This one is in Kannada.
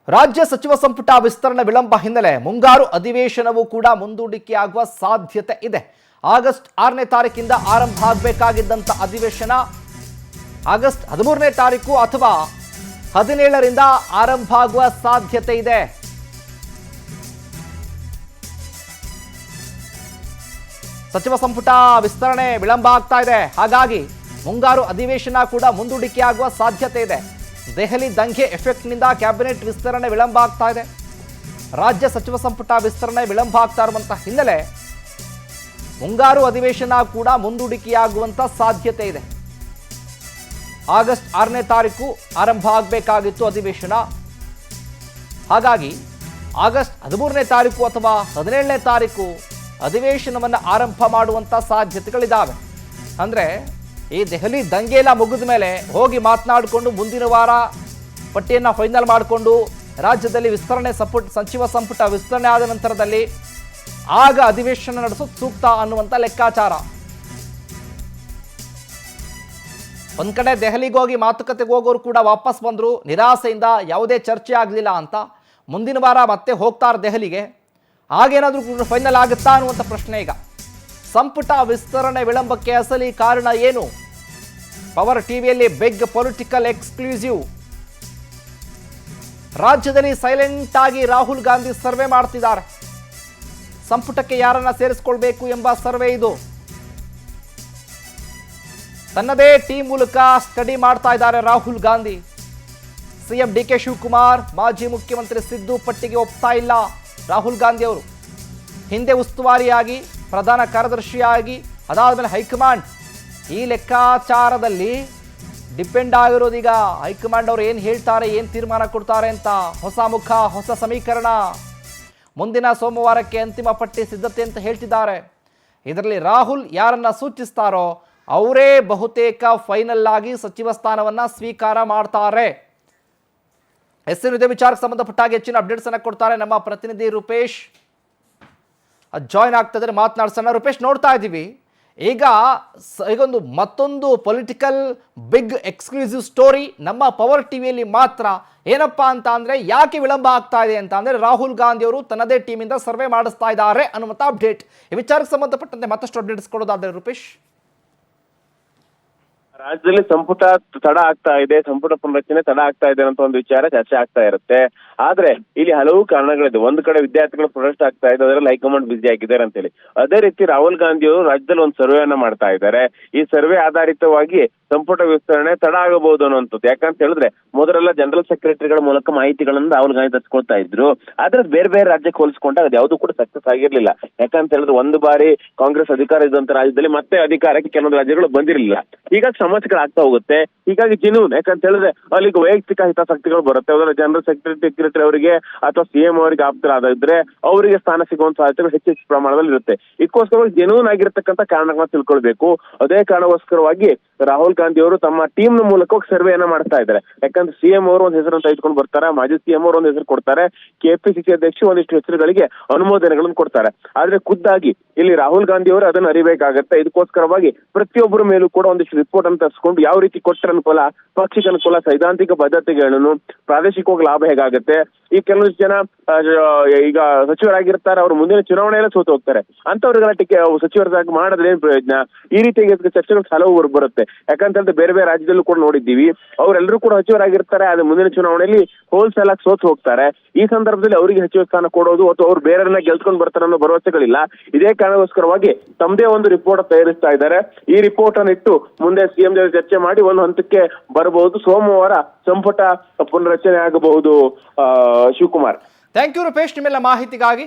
ರಾಜ್ಯ ಸಚಿವ ಸಂಪುಟ ವಿಸ್ತರಣೆ ವಿಳಂಬ ಹಿನ್ನೆಲೆ ಮುಂಗಾರು ಅಧಿವೇಶನವೂ ಕೂಡ ಮುಂದೂಡಿಕೆಯಾಗುವ ಸಾಧ್ಯತೆ ಇದೆ. ಆಗಸ್ಟ್ 6ನೇ ತಾರೀಕಿಂದ ಆರಂಭ ಆಗಬೇಕಾಗಿದ್ದಂತ ಅಧಿವೇಶನ ಆಗಸ್ಟ್ 13ನೇ ತಾರೀಕು ಅಥವಾ 17ರಿಂದ ಆರಂಭ ಆಗುವ ಸಾಧ್ಯತೆ ಇದೆ. ಸಚಿವ ಸಂಪುಟ ವಿಸ್ತರಣೆ ವಿಳಂಬ ಆಗ್ತಾ ಇದೆ. ಹಾಗಾಗಿ ಮುಂಗಾರು ಅಧಿವೇಶನ ಕೂಡ ಮುಂದೂಡಿಕೆಯಾಗುವ ಸಾಧ್ಯತೆ ಇದೆ. ದೆಹಲಿ ದಂಗೆ ಎಫೆಕ್ಟ್ನಿಂದ ಕ್ಯಾಬಿನೆಟ್ ವಿಸ್ತರಣೆ ವಿಳಂಬ ಆಗ್ತಾ ಇದೆ. ರಾಜ್ಯ ಸಚಿವ ಸಂಪುಟ ವಿಸ್ತರಣೆ ವಿಳಂಬ ಆಗ್ತಾ ಇರುವಂತ ಹಿನ್ನೆಲೆ ಮುಂಗಾರು ಅಧಿವೇಶನ ಕೂಡ ಮುಂದೂಡಿಕೆಯಾಗುವಂತ ಸಾಧ್ಯತೆ ಇದೆ. ಆಗಸ್ಟ್ 6ನೇ ತಾರೀಕು ಆರಂಭ ಆಗಬೇಕಾಗಿತ್ತು ಅಧಿವೇಶನ. ಹಾಗಾಗಿ ಆಗಸ್ಟ್ 13ನೇ ತಾರೀಕು ಅಥವಾ 17ನೇ ತಾರೀಕು ಅಧಿವೇಶನವನ್ನು ಆರಂಭ ಮಾಡುವಂತ ಸಾಧ್ಯತೆಗಳಿದ್ದಾವೆ. ಅಂದ್ರೆ ಈ ದೆಹಲಿ ದಂಗೆ ಎಲ್ಲ ಮುಗಿದ ಮೇಲೆ ಹೋಗಿ ಮಾತನಾಡಿಕೊಂಡು ಮುಂದಿನ ವಾರ ಪಟ್ಟಿಯನ್ನು ಫೈನಲ್ ಮಾಡಿಕೊಂಡು ರಾಜ್ಯದಲ್ಲಿ ವಿಸ್ತರಣೆ ಸಚಿವ ಸಂಪುಟ ವಿಸ್ತರಣೆ ಆದ ನಂತರದಲ್ಲಿ ಆಗ ಅಧಿವೇಶನ ನಡೆಸೋದು ಸೂಕ್ತ ಅನ್ನುವಂಥ ಲೆಕ್ಕಾಚಾರ. ಒಂದ್ ಕಡೆ ದೆಹಲಿಗೆ ಹೋಗಿ ಮಾತುಕತೆಗೆ ಹೋಗೋರು ಕೂಡ ವಾಪಸ್ ಬಂದರು, ನಿರಾಸೆಯಿಂದ ಯಾವುದೇ ಚರ್ಚೆ ಆಗಲಿಲ್ಲ ಅಂತ. ಮುಂದಿನ ವಾರ ಮತ್ತೆ ಹೋಗ್ತಾರೆ ದೆಹಲಿಗೆ. ಆಗೇನಾದರೂ ಫೈನಲ್ ಆಗುತ್ತಾ ಅನ್ನುವಂಥ ಪ್ರಶ್ನೆ ಈಗ. ಸಂಪುಟ ವಿಸ್ತರಣೆ ವಿಳಂಬಕ್ಕೆ ಅಸಲಿ ಕಾರಣ ಏನು? ಪವರ್ ಟಿವಿಯಲ್ಲಿ ಬಿಗ್ ಪೊಲಿಟಿಕಲ್ ಎಕ್ಸ್ಕ್ಲೂಸಿವ್. ರಾಜ್ಯದಲ್ಲಿ ಸೈಲೆಂಟ್ ಆಗಿ ರಾಹುಲ್ ಗಾಂಧಿ ಸರ್ವೆ ಮಾಡ್ತಿದ್ದಾರೆ. ಸಂಪುಟಕ್ಕೆ ಯಾರನ್ನ ಸೇರಿಸಿಕೊಳ್ಬೇಕು ಎಂಬ ಸರ್ವೆ ಇದು. ತನ್ನದೇ ಟೀಮ್ ಮೂಲಕ ಸ್ಟಡಿ ಮಾಡ್ತಾ ಇದ್ದಾರೆ ರಾಹುಲ್ ಗಾಂಧಿ. ಸಿಎಂ ಡಿಕೆ ಶಿವಕುಮಾರ್, ಮಾಜಿ ಮುಖ್ಯಮಂತ್ರಿ ಸಿದ್ದು ಪಟ್ಟಿಗೆ ಒಪ್ತಾ ಇಲ್ಲ ರಾಹುಲ್ ಗಾಂಧಿ ಅವರು. ಹಿಂದೆ ಉಸ್ತುವಾರಿಯಾಗಿ, ಪ್ರಧಾನ ಕಾರ್ಯದರ್ಶಿಯಾಗಿ, ಅದಾದ್ಮೇಲೆ ಹೈಕಮಾಂಡ್, ಈ ಲೆಕ್ಕಾಚಾರದಲ್ಲಿ ಡಿಪೆಂಡ್ ಆಗಿರೋದೀಗ ಹೈಕಮಾಂಡ್ ಅವರು ಏನು ಹೇಳ್ತಾರೆ, ಏನು ತೀರ್ಮಾನ ಕೊಡ್ತಾರೆ ಅಂತ. ಹೊಸ ಮುಖ, ಹೊಸ ಸಮೀಕರಣ. ಮುಂದಿನ ಸೋಮವಾರಕ್ಕೆ ಅಂತಿಮ ಪಟ್ಟಿ ಸಿದ್ಧತೆ ಅಂತ ಹೇಳ್ತಿದ್ದಾರೆ. ಇದರಲ್ಲಿ ರಾಹುಲ್ ಯಾರನ್ನ ಸೂಚಿಸ್ತಾರೋ ಅವರೇ ಬಹುತೇಕ ಫೈನಲ್ ಆಗಿ ಸಚಿವ ಸ್ಥಾನವನ್ನ ಸ್ವೀಕಾರ ಮಾಡ್ತಾರೆ. ಇದೇ ವಿಚಾರಕ್ಕೆ ಸಂಬಂಧಪಟ್ಟಾಗ ಹೆಚ್ಚಿನ ಅಪ್ಡೇಟ್ಸ್ ಅನ್ನ ಕೊಡ್ತಾರೆ ನಮ್ಮ ಪ್ರತಿನಿಧಿ ರೂಪೇಶ್. ಜಾಯ್ನ್ ಆಗ್ತಿದ್ರೆ ಮಾತನಾಡ್ಸೋಣ. ರೂಪೇಶ್, ನೋಡ್ತಾ ಇದ್ದೀವಿ ಈಗೊಂದು ಮತ್ತೊಂದು ಪೊಲಿಟಿಕಲ್ ಬಿಗ್ ಎಕ್ಸ್ಕ್ಲೂಸಿವ್ ಸ್ಟೋರಿ ನಮ್ಮ ಪವರ್ ಟಿವಿಯಲ್ಲಿ ಮಾತ್ರ. ಏನಪ್ಪಾ ಅಂತ ಅಂದ್ರೆ, ಯಾಕೆ ವಿಳಂಬ ಆಗ್ತಾ ಇದೆ ಅಂತ ಅಂದ್ರೆ, ರಾಹುಲ್ ಗಾಂಧಿ ಅವರು ತನ್ನದೇ ಟೀಮಿಂದ ಸರ್ವೆ ಮಾಡಿಸ್ತಾ ಇದ್ದಾರೆ ಅನ್ನುವಂಥ ಅಪ್ಡೇಟ್. ಈ ವಿಚಾರಕ್ಕೆ ಸಂಬಂಧಪಟ್ಟಂತೆ ಮತ್ತಷ್ಟು ಅಪ್ಡೇಟ್ಸ್ ಕೊಡೋದಾದ್ರೆ ರೂಪೇಶ್. ರಾಜ್ಯದಲ್ಲಿ ಸಂಪುಟ ತಡ ಆಗ್ತಾ ಇದೆ, ಸಂಪುಟ ಪುನರಚನೆ ತಡ ಆಗ್ತಾ ಇದೆ ಅಂತ ಒಂದು ವಿಚಾರ ಚರ್ಚೆ ಆಗ್ತಾ ಇರುತ್ತೆ. ಆದ್ರೆ ಇಲ್ಲಿ ಹಲವು ಕಾರಣಗಳಿದೆ. ಒಂದು ಕಡೆ ವಿದ್ಯಾರ್ಥಿಗಳು ಪ್ರೊಟೆಸ್ಟ್ ಆಗ್ತಾ ಇದೆ, ಅದರಲ್ಲಿ ಹೈಕಮಾಂಡ್ ಬಿಸಿ ಆಗಿದ್ದಾರೆ ಅಂತ ಹೇಳಿ. ಅದೇ ರೀತಿ ರಾಹುಲ್ ಗಾಂಧಿ ಅವರು ರಾಜ್ಯದಲ್ಲಿ ಒಂದು ಸರ್ವೆಯನ್ನ ಮಾಡ್ತಾ ಇದ್ದಾರೆ. ಈ ಸರ್ವೆ ಆಧಾರಿತವಾಗಿ ಸಂಪುಟ ವಿಸ್ತರಣೆ ತಡ ಆಗಬಹುದು ಅನ್ನುವಂಥದ್ದು. ಯಾಕಂತ ಹೇಳಿದ್ರೆ ಮೊದಲೆಲ್ಲ ಜನರಲ್ ಸೆಕ್ರೆಟರಿಗಳ ಮೂಲಕ ಮಾಹಿತಿಗಳನ್ನ ರಾಹುಲ್ ಗಾಂಧಿ ತರಿಸ್ಕೊಳ್ತಾ ಇದ್ರು. ಆದ್ರೆ ಬೇರೆ ಬೇರೆ ರಾಜ್ಯಕ್ಕೆ ಹೋಲಿಸ್ಕೊಂಡಾಗ ಅದು ಯಾವುದು ಕೂಡ ಸಕ್ಸಸ್ ಆಗಿರ್ಲಿಲ್ಲ. ಯಾಕಂತ ಹೇಳಿದ್ರೆ ಒಂದು ಬಾರಿ ಕಾಂಗ್ರೆಸ್ ಅಧಿಕಾರ ಇದ್ದಂತ ರಾಜ್ಯದಲ್ಲಿ ಮತ್ತೆ ಅಧಿಕಾರಕ್ಕೆ ಕೆಲವೊಂದು ರಾಜ್ಯಗಳು ಬಂದಿರಲಿಲ್ಲ. ಹೀಗಾಗಿ ಸಮಸ್ಯೆಗಳಾಗ್ತಾ ಹೋಗುತ್ತೆ. ಹೀಗಾಗಿ ಜೆನ್ಯೂನ್, ಯಾಕಂತ ಹೇಳಿದ್ರೆ ಅಲ್ಲಿಗೆ ವೈಯಕ್ತಿಕ ಹಿತಾಸಕ್ತಿಗಳು ಬರುತ್ತೆ. ಅದರ ಜನರಲ್ ಸೆಕ್ರೆಟರಿ ಅವರಿಗೆ ಅಥವಾ ಸಿಎಂ ಅವರಿಗೆ ಆಪ್ತರಾದ್ರೆ ಅವರಿಗೆ ಸ್ಥಾನ ಸಿಗುವಂತ ಸಾಧ್ಯತೆಗಳು ಹೆಚ್ಚು ಪ್ರಮಾಣದಲ್ಲಿ ಇರುತ್ತೆ. ಇದಕ್ಕೋಸ್ಕರ ಜೆನ್ಯೂನ್ ಆಗಿರತಕ್ಕಂತ ಕಾರಣಗಳನ್ನ ತಿಳ್ಕೊಳ್ಬೇಕು. ಅದೇ ಕಾರಣಕ್ಕೋಸ್ಕರವಾಗಿ ರಾಹುಲ್ ಗಾಂಧಿ ಅವರು ತಮ್ಮ ಟೀಮ್ ನ ಮೂಲಕ ಸರ್ವೆಯನ್ನ ಮಾಡ್ತಾ ಇದ್ದಾರೆ. ಯಾಕಂದ್ರೆ ಸಿಎಂ ಅವರು ಒಂದು ಹೆಸರನ್ನು ತೆಗೆದುಕೊಂಡು ಬರ್ತಾರೆ, ಮಾಜಿ ಸಿಎಂ ಅವರು ಒಂದು ಹೆಸರು ಕೊಡ್ತಾರೆ, ಕೆಪಿಸಿಸಿ ಅಧ್ಯಕ್ಷ ಒಂದಿಷ್ಟು ಹೆಸರುಗಳಿಗೆ ಅನುಮೋದನೆಗಳನ್ನು ಕೊಡ್ತಾರೆ. ಆದ್ರೆ ಖುದ್ದಾಗಿ ಇಲ್ಲಿ ರಾಹುಲ್ ಗಾಂಧಿ ಅವರು ಅದನ್ನು ಅರಿಬೇಕಾಗತ್ತೆ. ಇದಕ್ಕೋಸ್ಕರವಾಗಿ ಪ್ರತಿಯೊಬ್ಬರ ಮೇಲೂ ಕೂಡ ಒಂದಿಷ್ಟು ರಿಪೋರ್ಟ್ ಅನ್ನು ತರಿಸ್ಕೊಂಡು ಯಾವ ರೀತಿ ಕೊಟ್ಟರೆ ಅನುಕೂಲ, ಪಕ್ಷಕ್ಕೆ ಅನುಕೂಲ, ಸೈದ್ಧಾಂತಿಕ ಬದ್ಧತೆಗಳನ್ನು, ಪ್ರಾದೇಶಿಕವಾಗಿ ಲಾಭ ಹೇಗಾಗುತ್ತೆ. ಈ ಕೆಲವೊಂದು ಜನ ಈಗ ಸಚಿವರಾಗಿರ್ತಾರೆ, ಅವರು ಮುಂದಿನ ಚುನಾವಣೆಯಲ್ಲೇ ಸೋತು ಹೋಗ್ತಾರೆ. ಅಂತವ್ರಿಗೆಲ್ಲ ಸಚಿವರಾಗಿ ಮಾಡಿದ್ರೆ ಏನ್ ಪ್ರಯೋಜನ? ಈ ರೀತಿಯಾಗಿ ಚರ್ಚೆಗಳು ಹಲವು ಬರುತ್ತೆ. ಯಾಕಂತ ಹೇಳಿದ್ರೆ ಬೇರೆ ಬೇರೆ ರಾಜ್ಯದಲ್ಲೂ ಕೂಡ ನೋಡಿದ್ದೀವಿ, ಅವರೆಲ್ಲರೂ ಕೂಡ ಸಚಿವರಾಗಿರ್ತಾರೆ, ಆದ್ರೆ ಮುಂದಿನ ಚುನಾವಣೆಯಲ್ಲಿ ಹೋಲ್ಸೇಲ್ ಆಗಿ ಸೋತು ಹೋಗ್ತಾರೆ. ಈ ಸಂದರ್ಭದಲ್ಲಿ ಅವರಿಗೆ ಸಚಿವ ಸ್ಥಾನ ಕೊಡೋದು ಅಥವಾ ಅವ್ರು ಬೇರೆಯವ್ರನ್ನ ಗೆಲ್ಸ್ಕೊಂಡು ಬರ್ತಾರೆ ಅನ್ನೋ ಭರವಸೆಗಳಿಲ್ಲ. ಇದೇ ಕಾರಣಕ್ಕೋಸ್ಕರವಾಗಿ ತಮ್ಮದೇ ಒಂದು ರಿಪೋರ್ಟ್ ತಯಾರಿಸ್ತಾ ಇದ್ದಾರೆ. ಈ ರಿಪೋರ್ಟ್ ಅನ್ನು ಇಟ್ಟು ಮುಂದೆ ಸಿಎಂ ಜೊತೆ ಚರ್ಚೆ ಮಾಡಿ ಒಂದು ಹಂತಕ್ಕೆ ಬರಬಹುದು. ಸೋಮವಾರ ಸಂಪುಟ ಪುನರಚನೆ ಆಗಬಹುದು. ಶಿವಕುಮಾರ್, ಥ್ಯಾಂಕ್ ಯು ರೂಪೇಶ್ ನಿಮ್ಮೆಲ್ಲ ಮಾಹಿತಿಗಾಗಿ.